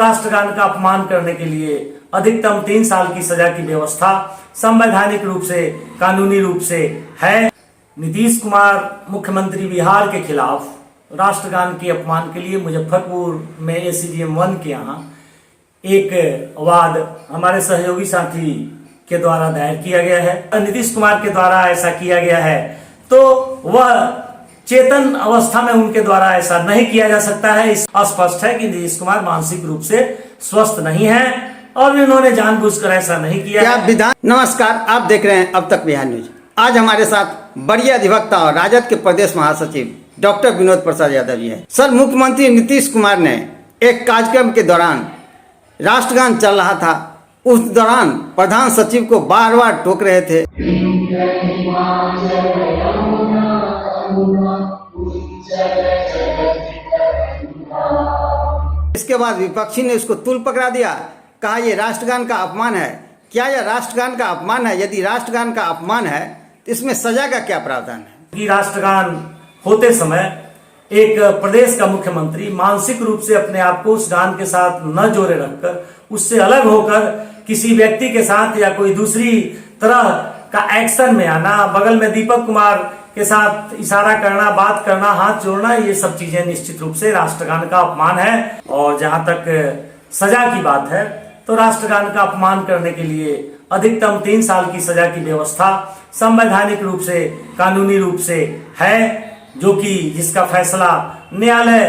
राष्ट्रगान का अपमान करने के लिए अधिकतम 3 साल की सजा की व्यवस्था संवैधानिक रूप से, कानूनी रूप से है। नीतीश कुमार मुख्यमंत्री बिहार के खिलाफ राष्ट्रगान के अपमान के लिए मुजफ्फरपुर में एसीजेएम 1 के यहाँ एक वाद हमारे सहयोगी साथी के द्वारा दायर किया गया है। नीतीश कुमार के द्वारा ऐसा किया गया है तो वह चेतन अवस्था में उनके द्वारा ऐसा नहीं किया जा सकता है। स्पष्ट है कि नीतीश कुमार मानसिक रूप से स्वस्थ नहीं है और इन्होंने जानबूझकर ऐसा नहीं किया है। नमस्कार, आप देख रहे हैं अब तक बिहार न्यूज। आज हमारे साथ बड़े अधिवक्ता और राजद के प्रदेश महासचिव डॉक्टर विनोद प्रसाद यादव जी हैं। सर, मुख्यमंत्री नीतीश कुमार ने एक कार्यक्रम के दौरान राष्ट्रगान चल रहा था, उस दौरान प्रधान सचिव को बार बार टोक रहे थे। इसके बाद विपक्षी ने उसको तूल पकड़ा दिया, कहा यह राष्ट्रगान का अपमान है। क्या यह राष्ट्रगान का अपमान है? यदि राष्ट्रगान का अपमान है तो इसमें सजा का क्या प्रावधान है? कि राष्ट्रगान होते समय एक प्रदेश का मुख्यमंत्री मानसिक रूप से अपने आप को उस गान के साथ न जोड़े रखकर, उससे अलग होकर किसी व्यक्ति के साथ या कोई दूसरी तरह का एक्शन में आना, बगल में दीपक कुमार के साथ इशारा करना, बात करना, हाथ जोड़ना, ये सब चीजें निश्चित रूप से राष्ट्रगान का अपमान है। और जहां तक सजा की बात है तो राष्ट्रगान का अपमान करने के लिए अधिकतम 3 साल की सजा की व्यवस्था संवैधानिक रूप से, कानूनी रूप से है, जो कि जिसका फैसला न्यायालय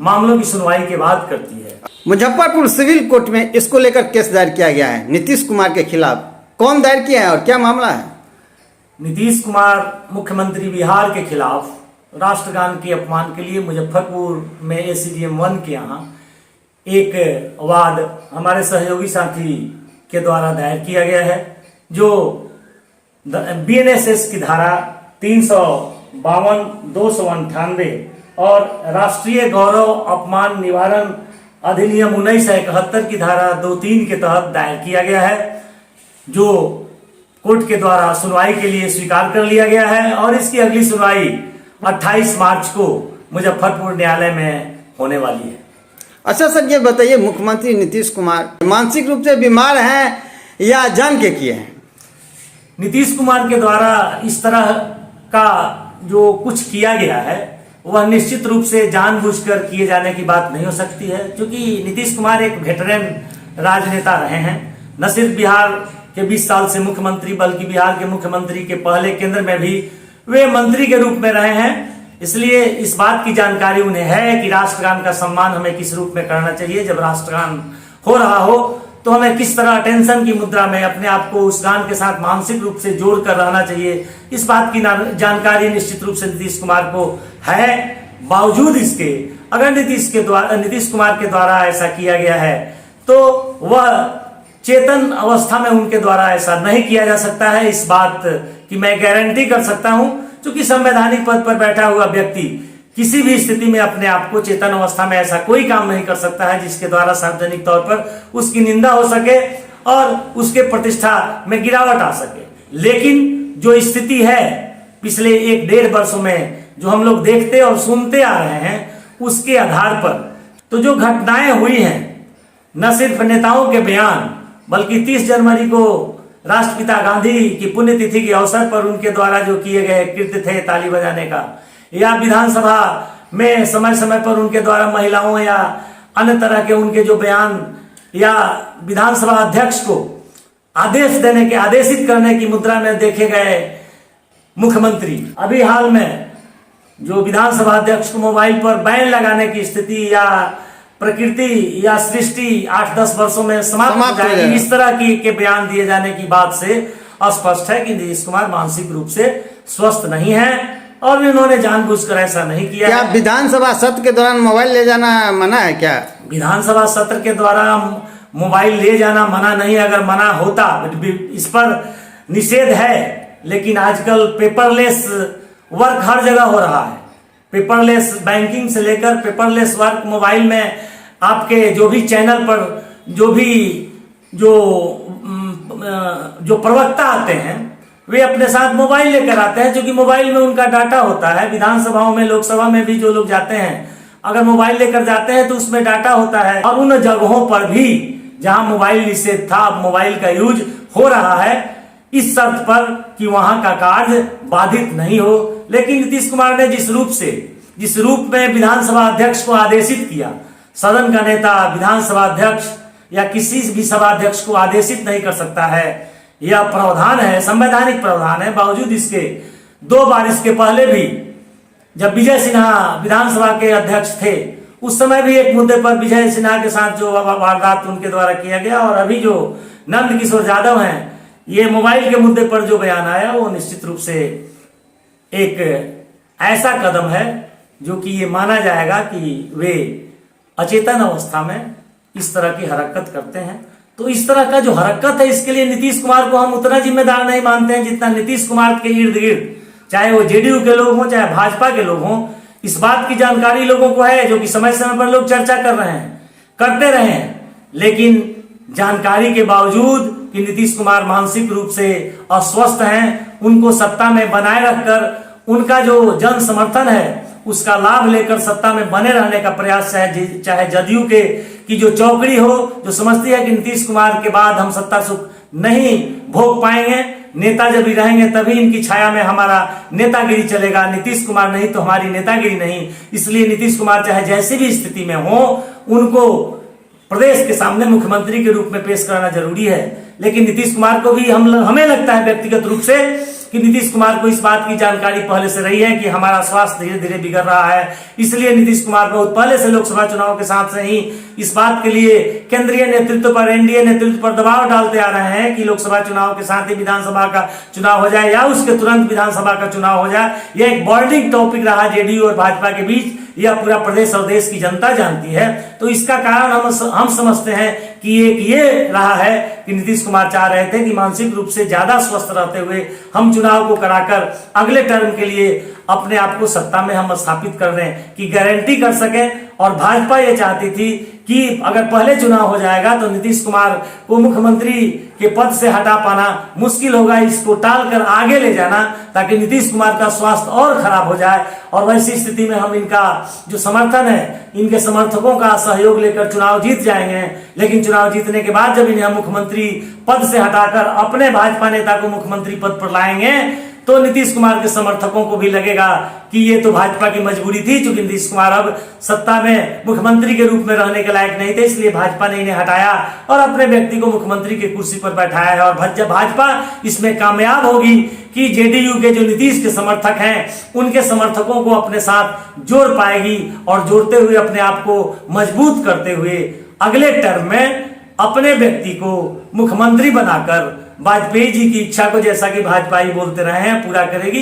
मामलों की सुनवाई के बाद करती है। मुजफ्फरपुर सिविल कोर्ट में इसको लेकर केस दायर किया गया है नीतीश कुमार के खिलाफ। कौन दायर किया है और क्या मामला है? नीतीश कुमार मुख्यमंत्री बिहार के खिलाफ राष्ट्रगान के अपमान के लिए मुजफ्फरपुर में एसीजेएम 1 के यहाँ एक वाद हमारे सहयोगी साथी के द्वारा दायर किया गया है, जो बीएनएसएस की धारा 352, 298 और राष्ट्रीय गौरव अपमान निवारण अधिनियम 1971 की धारा 23 के तहत दायर किया गया है, जो कोर्ट के द्वारा सुनवाई के लिए स्वीकार कर लिया गया है। और इसकी अगली सुनवाई 28 मार्च को मुजफ्फरपुर न्यायालय में होने वाली है। अच्छा सर, ये बताइए, मुख्यमंत्री नीतीश कुमार मानसिक रूप से बीमार हैं या जान के किए हैं? नीतीश कुमार के द्वारा इस तरह का जो कुछ किया गया है वह निश्चित रूप से जानबूझकर किए जाने की बात नहीं हो सकती है, क्योंकि नीतीश कुमार एक वेटरन राजनेता रहे हैं। न सिर्फ बिहार के 20 साल से मुख्यमंत्री, बल्कि बिहार के मुख्यमंत्री के पहले केंद्र में भी वे मंत्री के रूप में रहे हैं। इसलिए इस बात की जानकारी उन्हें है कि राष्ट्रगान का सम्मान हमें किस रूप में करना चाहिए। जब राष्ट्रगान हो रहा हो तो हमें किस तरह टेंशन की मुद्रा में अपने आप को उस गान के साथ मानसिक रूप से जोड़ कर रहना चाहिए, इस बात की जानकारी निश्चित रूप से नीतीश कुमार को है। बावजूद इसके अगर नीतीश कुमार के द्वारा ऐसा किया गया है तो वह चेतन अवस्था में उनके द्वारा ऐसा नहीं किया जा सकता है। इस बात की मैं गारंटी कर सकता हूं, क्योंकि संवैधानिक पद पर बैठा हुआ व्यक्ति किसी भी स्थिति में अपने आप को चेतन अवस्था में ऐसा कोई काम नहीं कर सकता है जिसके द्वारा सार्वजनिक तौर पर उसकी निंदा हो सके और उसके प्रतिष्ठा में गिरावट आ सके। लेकिन जो स्थिति है पिछले 1-1.5 वर्षों में जो हम लोग देखते और सुनते आ रहे हैं, उसके आधार पर तो जो घटनाएं हुई हैं, न सिर्फ नेताओं के बयान, बल्कि 30 जनवरी को राष्ट्रपिता गांधी की पुण्यतिथि के अवसर पर उनके द्वारा जो किए गए कृत्य थे ताली बजाने का, या विधानसभा में समय समय पर उनके द्वारा महिलाओं या अन्य तरह के उनके जो बयान, या विधानसभा अध्यक्ष को आदेश देने के, आदेशित करने की मुद्रा में देखे गए मुख्यमंत्री, अभी हाल में जो विधानसभा अध्यक्ष को मोबाइल पर बैन लगाने की स्थिति या प्रकृति या सृष्टि 8-10 वर्षों में समाप्त हो जाएगी, इस तरह के बयान दिए जाने की बात से स्पष्ट है कि नीतीश कुमार मानसिक रूप से स्वस्थ नहीं है और इन्होंने जानबूझकर ऐसा नहीं किया। क्या विधानसभा सत्र के दौरान मोबाइल ले जाना मना है क्या? विधानसभा सत्र के द्वारा मोबाइल ले जाना मना नहीं। अगर मना होता, इस पर निषेध है, लेकिन आजकल पेपरलेस वर्क हर जगह हो रहा है। पेपरलेस बैंकिंग से लेकर पेपरलेस वर्क मोबाइल में आपके जो भी चैनल पर जो प्रवक्ता आते हैं वे अपने साथ मोबाइल लेकर आते हैं, क्योंकि मोबाइल में उनका डाटा होता है। विधानसभाओं में, लोकसभा में भी जो लोग जाते हैं अगर मोबाइल लेकर जाते हैं तो उसमें डाटा होता है, और उन जगहों पर भी जहां मोबाइल निषेध था, मोबाइल का यूज हो रहा है, इस शर्त पर कि वहां का कार्य बाधित नहीं हो। लेकिन नीतीश कुमार ने जिस रूप में विधानसभा अध्यक्ष को आदेशित किया, सदन का नेता विधानसभा अध्यक्ष या किसी भी सभाध्यक्ष को आदेशित नहीं कर सकता है, यह प्रावधान है, संवैधानिक प्रावधान है। बावजूद इसके 2 बार इसके पहले भी जब विजय सिन्हा विधानसभा के अध्यक्ष थे, उस समय भी एक मुद्दे पर विजय सिन्हा के साथ जो वारदात उनके द्वारा किया गया, और अभी जो नंद किशोर यादव हैं, ये मोबाइल के मुद्दे पर जो बयान आया वो निश्चित रूप से एक ऐसा कदम है जो कि ये माना जाएगा कि वे अचेतन अवस्था में इस तरह की हरकत करते हैं। तो इस तरह का जो हरकत है, इसके लिए नीतीश कुमार को हम उतना जिम्मेदार नहीं मानते हैं जितना नीतीश कुमार के इर्द गिर्द, चाहे वो जेडीयू के लोग हों चाहे भाजपा के लोग हों, इस बात की जानकारी लोगों को है, जो कि समय समय पर लोग चर्चा करते रहे हैं। लेकिन जानकारी के बावजूद कि नीतीश कुमार मानसिक रूप से अस्वस्थ हैं, उनको सत्ता में बनाए रखकर उनका जो जन समर्थन है उसका लाभ लेकर सत्ता में बने रहने का प्रयास चाहे जदयू की जो चौकड़ी हो, जो समझती है कि नीतीश कुमार के बाद हम सत्ता सुख नहीं भोग पाएंगे, नेता जब भी रहेंगे तभी इनकी छाया में हमारा नेतागिरी चलेगा, नीतीश कुमार नहीं तो हमारी नेतागिरी नहीं। इसलिए नीतीश कुमार चाहे जैसी भी स्थिति में हो, उनको प्रदेश के सामने मुख्यमंत्री के रूप में पेश कराना जरूरी है। लेकिन नीतीश कुमार को भी हमें लगता है व्यक्तिगत रूप से कि नीतीश कुमार को इस बात की जानकारी पहले से रही है कि हमारा स्वास्थ्य धीरे धीरे बिगड़ रहा है। इसलिए नीतीश कुमार बहुत पहले से लोकसभा चुनाव के साथ से ही इस बात के लिए केंद्रीय नेतृत्व पर, एनडीए नेतृत्व पर दबाव डालते आ रहे हैं कि लोकसभा चुनाव के साथ ही विधानसभा का चुनाव हो जाए या उसके तुरंत विधानसभा का चुनाव हो जाए। यह एक बॉन्डिंग टॉपिक रहा जेडीयू और भाजपा के बीच, यह पूरा प्रदेश और देश की जनता जानती है। तो इसका कारण हम समझते हैं कि एक ये रहा है कि नीतीश कुमार चाह रहे थे कि मानसिक रूप से ज्यादा स्वस्थ रहते हुए हम चुनाव को कराकर अगले टर्म के लिए अपने आप को सत्ता में हम स्थापित करने की गारंटी कर सकें। और भाजपा ये चाहती थी कि अगर पहले चुनाव हो जाएगा तो नीतीश कुमार को मुख्यमंत्री के पद से हटा पाना मुश्किल होगा, इसको टालकर आगे ले जाना ताकि नीतीश कुमार का स्वास्थ्य और खराब हो जाए। और वैसी स्थिति में हम इनका जो समर्थन है, इनके समर्थकों का सहयोग लेकर चुनाव जीत जाएंगे। लेकिन चुनाव जीतने के बाद जब इन्हें मुख्यमंत्री पद से हटाकर अपने भाजपा नेता को मुख्यमंत्री पद पर लाएंगे तो नीतीश कुमार के समर्थकों को भी लगेगा कि ये तो भाजपा की मजबूरी थी, क्योंकि नीतीश कुमार अब सत्ता में मुख्यमंत्री के रूप में रहने के लायक नहीं थे, इसलिए भाजपा ने इन्हें हटाया और अपने व्यक्ति को मुख्यमंत्री की कुर्सी पर बैठाया है। और जब भाजपा इसमें कामयाब होगी कि जेडीयू के जो नीतीश के समर्थक हैं उनके समर्थकों को अपने साथ जोड़ पाएगी और जोड़ते हुए अपने आप को मजबूत करते हुए अगले टर्म में अपने व्यक्ति को मुख्यमंत्री बनाकर वाजपेयी जी की इच्छा को, जैसा कि भाजपा ही बोलते रहे हैं, पूरा करेगी।